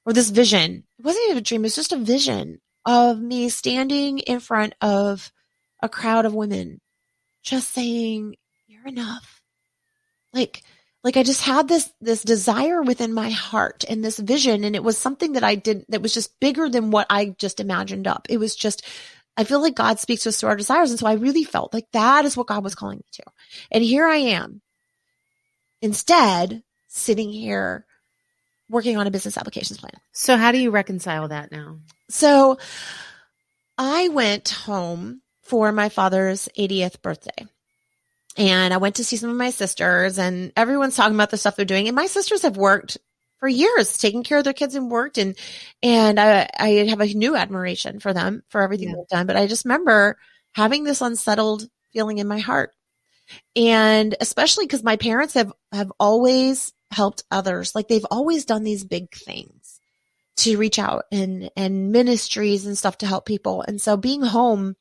or this vision. It wasn't even a dream. It was just a vision of me standing in front of a crowd of women, just saying, you're enough. Like I just had this desire within my heart and this vision. And it was something that was just bigger than what I just imagined up. It was just, I feel like God speaks to us through our desires. And so I really felt like that is what God was calling me to. And here I am instead sitting here working on a business applications plan. So how do you reconcile that now? So I went home for my father's 80th birthday. And I went to see some of my sisters, and everyone's talking about the stuff they're doing. And my sisters have worked for years, taking care of their kids and worked. And I have a new admiration for them, for everything they've done. But I just remember having this unsettled feeling in my heart. And especially because my parents have always helped others. Like they've always done these big things to reach out and ministries and stuff to help people. And so being home,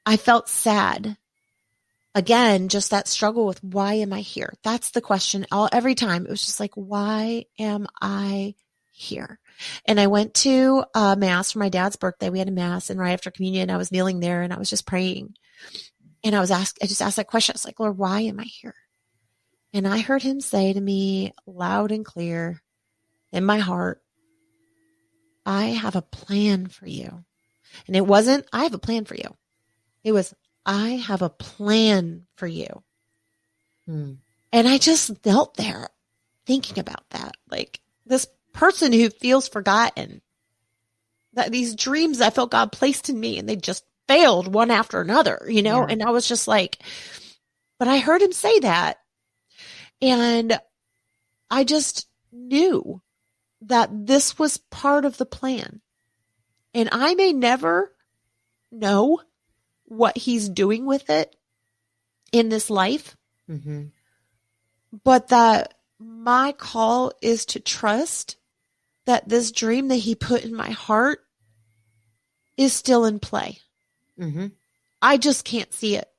I felt sad. Again, just that struggle with why am I here? That's the question every time. It was just like, why am I here? And I went to a mass for my dad's birthday. We had a mass, and right after communion, I was kneeling there and I was just praying. And I just asked that question. I was like, Lord, why am I here? And I heard him say to me loud and clear in my heart, I have a plan for you. And it wasn't, I have a plan for you. It was, I have a plan for you. And I just knelt there thinking about that. Like this person who feels forgotten, that these dreams I felt God placed in me and they just failed one after another, you know? Yeah. And I was just like, but I heard him say that. And I just knew that this was part of the plan. And I may never know what he's doing with it in this life, but that my call is to trust that this dream that he put in my heart is still in play. I just can't see it.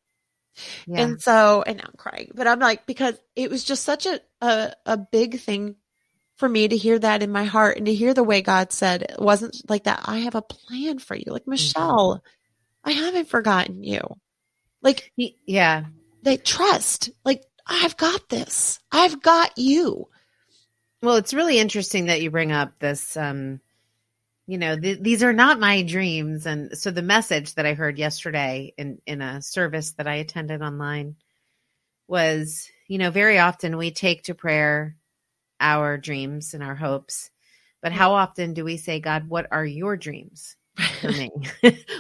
Yeah. And so, and now I'm crying, but I'm like, because it was just such a big thing for me to hear that in my heart and to hear the way God said it wasn't like that. I have a plan for you. Like, Michelle, I haven't forgotten you. Like, they trust, like, I've got this. I've got you. Well, it's really interesting that you bring up this, these are not my dreams. And so the message that I heard yesterday in a service that I attended online was, very often we take to prayer our dreams and our hopes, but how often do we say, God, what are your dreams for me?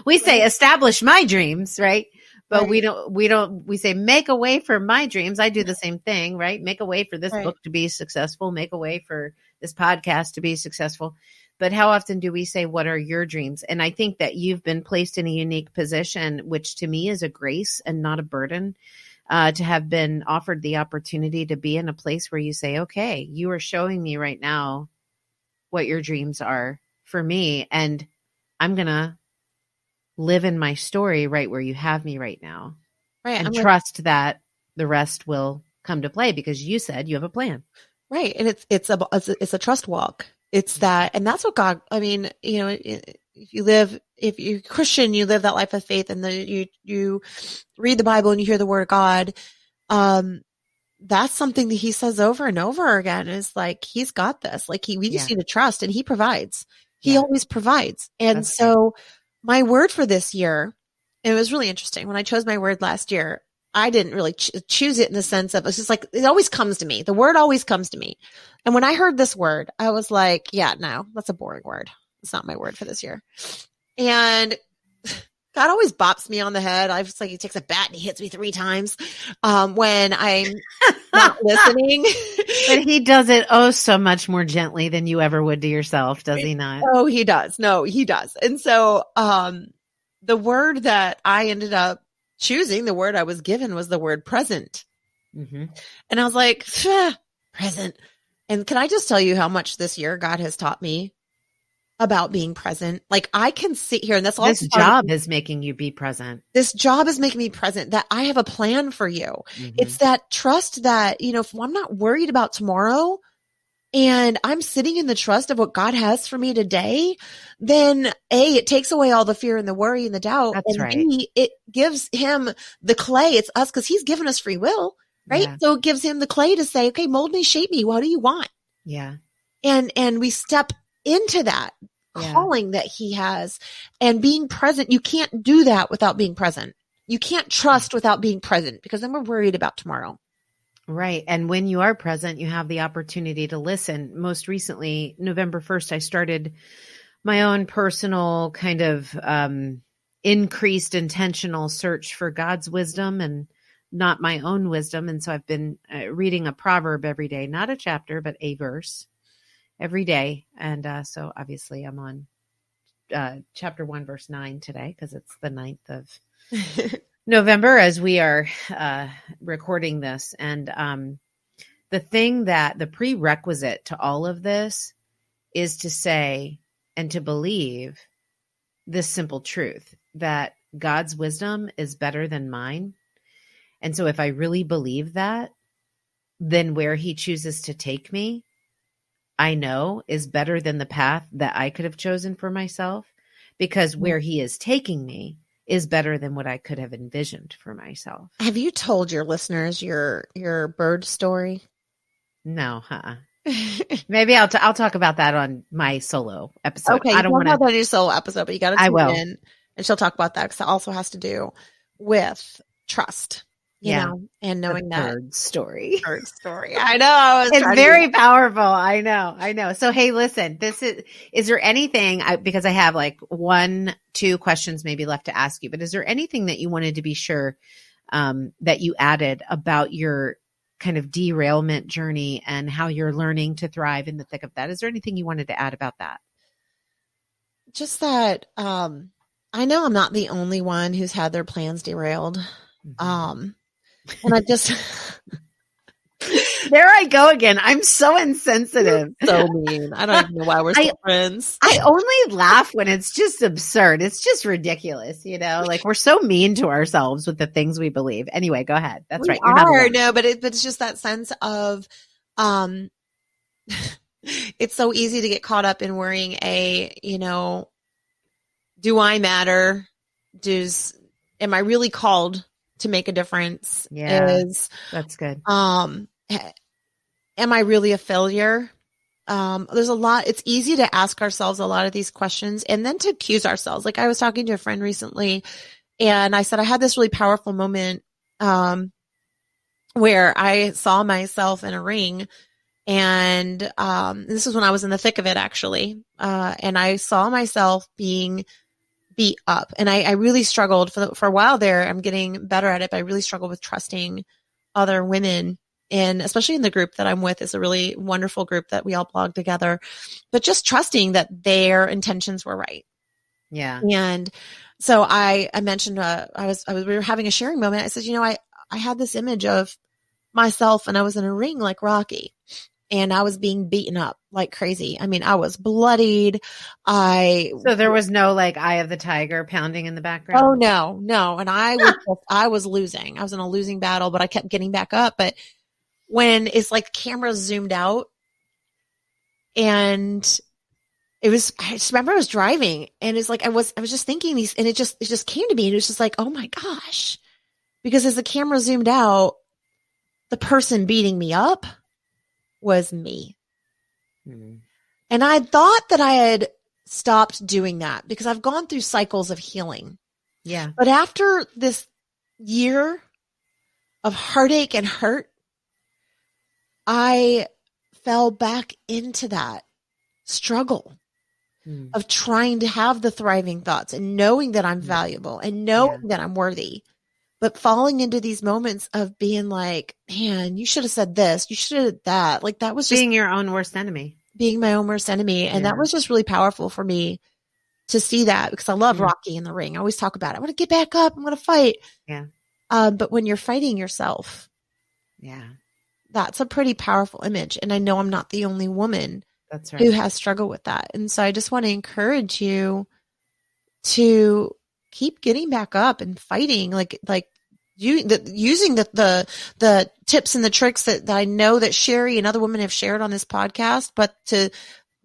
We say, establish my dreams, right? But we say, make a way for my dreams. I do the same thing, right? Make a way for this book to be successful, make a way for this podcast to be successful. But how often do we say, what are your dreams? And I think that you've been placed in a unique position, which to me is a grace and not a burden, to have been offered the opportunity to be in a place where you say, okay, you are showing me right now what your dreams are for me. And I'm going to live in my story right where you have me right now. Right. And trust that the rest will come to play because you said you have a plan. Right. And it's a trust walk. It's that, and that's what God, I mean, if you're Christian, you live that life of faith and you read the Bible and you hear the word of God. That's something that he says over and over again is like, he's got this. Like we just need to trust and he provides. He always provides. And that's so my word for this year, it was really interesting. When I chose my word last year, I didn't really choose it in the sense of, it's just like, it always comes to me. The word always comes to me. And when I heard this word, I was like, yeah, no, that's a boring word. It's not my word for this year. And God always bops me on the head. I was like, he takes a bat and he hits me 3 times when I'm not listening. But he does it so much more gently than you ever would to yourself, does he not? Oh, he does. No, he does. And so the word that I ended up choosing, the word I was given was the word present. And I was like, present. And can I just tell you how much this year God has taught me about being present? Like I can sit here and that's all. This job is making you be present. This job is making me present, that I have a plan for you. It's that trust that, if I'm not worried about tomorrow and I'm sitting in the trust of what God has for me today, then A, it takes away all the fear and the worry and the doubt. That's and B, it gives him the clay. It's us because he's given us free will, right? Yeah. So it gives him the clay to say, okay, mold me, shape me. What do you want? Yeah. And we step into that calling that he has and being present. You can't do that without being present. You can't trust without being present because then we're worried about tomorrow. Right. And when you are present, you have the opportunity to listen. Most recently, November 1st, I started my own personal kind of increased intentional search for God's wisdom and not my own wisdom. And so I've been reading a proverb every day, not a chapter, but a verse every day. And so obviously I'm on chapter 1, verse 9 today, because it's the 9th of November as we are recording this. And the prerequisite to all of this is to say and to believe this simple truth that God's wisdom is better than mine. And so if I really believe that, then where he chooses to take me, I know is better than the path that I could have chosen for myself, because where he is taking me is better than what I could have envisioned for myself. Have you told your listeners your bird story? No, Maybe I'll talk about that on my solo episode. Okay, I don't want to talk about your solo episode, but you got to tune in, and she'll talk about that because it also has to do with trust. You know, and knowing that bird story. I know. It's very powerful. I know. So, hey, listen, is there anything, because I have like 1-2 questions maybe left to ask you, but is there anything that you wanted to be sure that you added about your kind of derailment journey and how you're learning to thrive in the thick of that? Is there anything you wanted to add about that? Just that I know I'm not the only one who's had their plans derailed. Mm-hmm. And I just there I go again. I'm so insensitive. So mean. I don't even know why we're still friends. I only laugh when it's just absurd. It's just ridiculous, like we're so mean to ourselves with the things we believe. Anyway, go ahead. That's right. No, but it's just that sense of it's so easy to get caught up in worrying do I matter? Am I really called to make a difference? Yeah, that's good. Am I really a failure? There's a lot. It's easy to ask ourselves a lot of these questions and then to accuse ourselves. Like I was talking to a friend recently and I said, I had this really powerful moment, where I saw myself in a ring and, this was when I was in the thick of it actually. And I saw myself being beat up. And I really struggled for a while there. I'm getting better at it, but I really struggled with trusting other women. And especially in the group that I'm with, is a really wonderful group that we all blog together, but just trusting that their intentions were right. Yeah. And so I mentioned, we were having a sharing moment. I said, I had this image of myself and I was in a ring like Rocky. And I was being beaten up like crazy. I mean, I was bloodied. So there was no like eye of the tiger pounding in the background? Oh, no. And I was losing. I was in a losing battle, but I kept getting back up. But when it's like cameras zoomed out and I just remember I was driving and it's like, I was just thinking these, and it just came to me and it was just like, oh my gosh, because as the camera zoomed out, the person beating me up was me. Mm-hmm. And I thought that I had stopped doing that because I've gone through cycles of healing. Yeah. But after this year of heartache and hurt, I fell back into that struggle of trying to have the thriving thoughts and knowing that I'm valuable and knowing that I'm worthy. But falling into these moments of being like, man, you should have said this. You should have did that. Like that was just being your own worst enemy. Being my own worst enemy. And that was just really powerful for me to see that because I love Rocky in the ring. I always talk about it. I want to get back up. I'm going to fight. Yeah. But when you're fighting yourself, that's a pretty powerful image. And I know I'm not the only woman who has struggled with that. And so I just want to encourage you to keep getting back up and fighting, using the tips and the tricks that I know that Sherri and other women have shared on this podcast, but to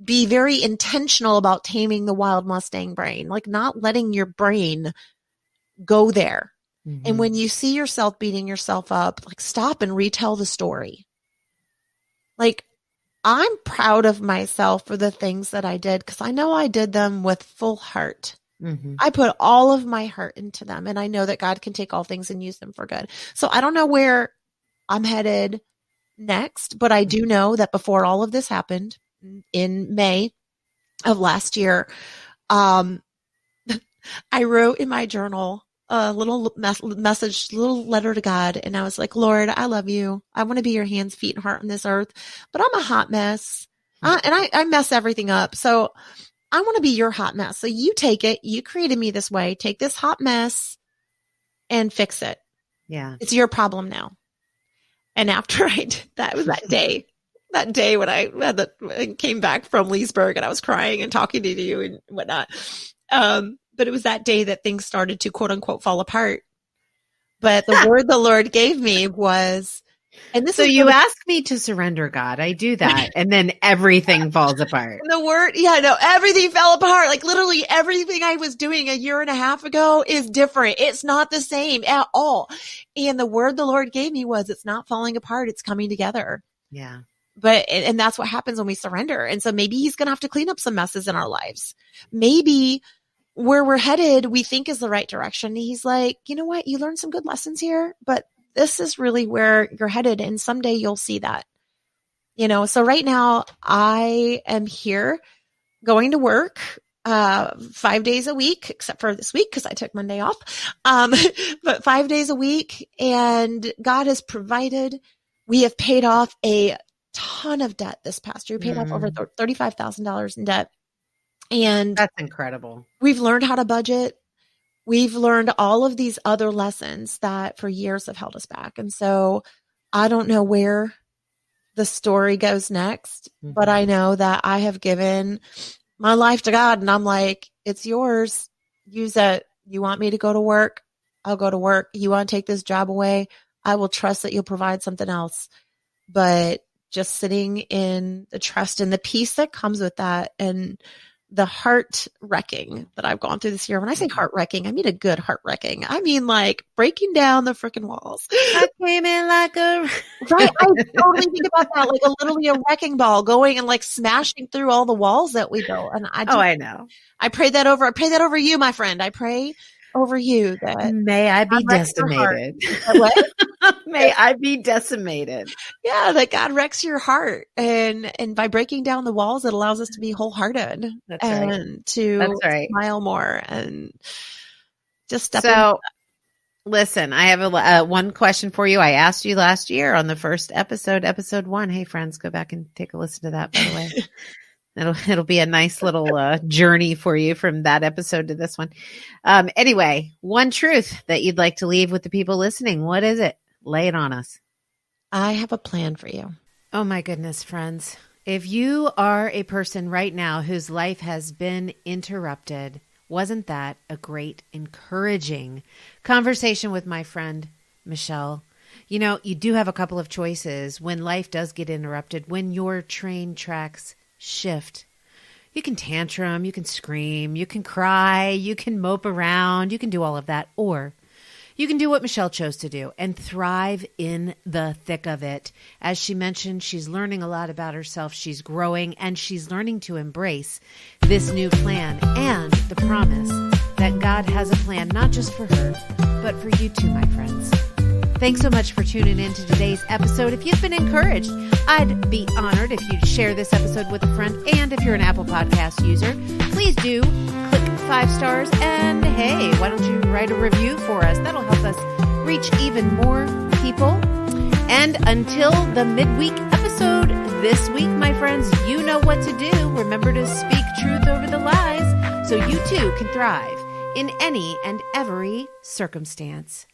be very intentional about taming the wild Mustang brain, like not letting your brain go there. Mm-hmm. And when you see yourself beating yourself up, like stop and retell the story. Like I'm proud of myself for the things that I did because I know I did them with full heart. Mm-hmm. I put all of my heart into them and I know that God can take all things and use them for good. So I don't know where I'm headed. next, but I do know that before all of this happened in May of last year, I wrote in my journal a little message, little letter to God. And I was like, Lord, I love you. I want to be your hands, feet, and heart on this earth, but I'm a hot mess. And I mess everything up. So I want to be your hot mess. So you take it. You created me this way. Take this hot mess and fix it. Yeah. It's your problem now. And after I did that, was that day when I came back from Leesburg and I was crying and talking to you and whatnot. But it was that day that things started to quote unquote fall apart. But the word the Lord gave me was, and this so you asked me to surrender, God. I do that. And then everything falls apart. The word, everything fell apart. Like literally everything I was doing a year and a half ago is different. It's not the same at all. And the word the Lord gave me was, it's not falling apart. It's coming together. Yeah. And that's what happens when we surrender. And so maybe he's going to have to clean up some messes in our lives. Maybe where we're headed, we think is the right direction. He's like, you know what? You learned some good lessons here, but this is really where you're headed. And someday you'll see that, so right now I am here going to work, 5 days a week, except for this week, cause I took Monday off. But 5 days a week, and God has provided. We have paid off a ton of debt this past year. We paid off over $35,000 in debt. And that's incredible. We've learned how to budget. We've learned all of these other lessons that for years have held us back. And so I don't know where the story goes next, but I know that I have given my life to God and I'm like, it's yours. Use it. You want me to go to work? I'll go to work. You want to take this job away? I will trust that you'll provide something else. But just sitting in the trust and the peace that comes with that, and the heart wrecking that I've gone through this year. When I say heart wrecking, I mean a good heart wrecking. I mean like breaking down the freaking walls. I came in like a right. I totally think about that, like literally a wrecking ball going and like smashing through all the walls that we built. And I know. I pray that over you, my friend. I pray over you that may I be decimated. What? May I be decimated. Yeah, that God wrecks your heart, and by breaking down the walls, it allows us to be wholehearted to smile more and just step in. So, listen, I have one question for you. I asked you last year on the first episode 1. Hey, friends, go back and take a listen to that. By the way. It'll be a nice little journey for you from that episode to this one. Anyway, one truth that you'd like to leave with the people listening. What is it? Lay it on us. I have a plan for you. Oh my goodness, friends. If you are a person right now whose life has been interrupted, wasn't that a great, encouraging conversation with my friend, Michelle? You do have a couple of choices when life does get interrupted, when your train tracks shift. You can tantrum, you can scream, you can cry, you can mope around, you can do all of that, or you can do what Michelle chose to do and thrive in the thick of it. As she mentioned, she's learning a lot about herself, she's growing, and she's learning to embrace this new plan and the promise that God has a plan, not just for her, but for you too, my friends. Thanks so much for tuning in to today's episode. If you've been encouraged, I'd be honored if you'd share this episode with a friend. And if you're an Apple Podcast user, please do click 5 stars. And hey, why don't you write a review for us? That'll help us reach even more people. And until the midweek episode this week, my friends, you know what to do. Remember to speak truth over the lies so you too can thrive in any and every circumstance.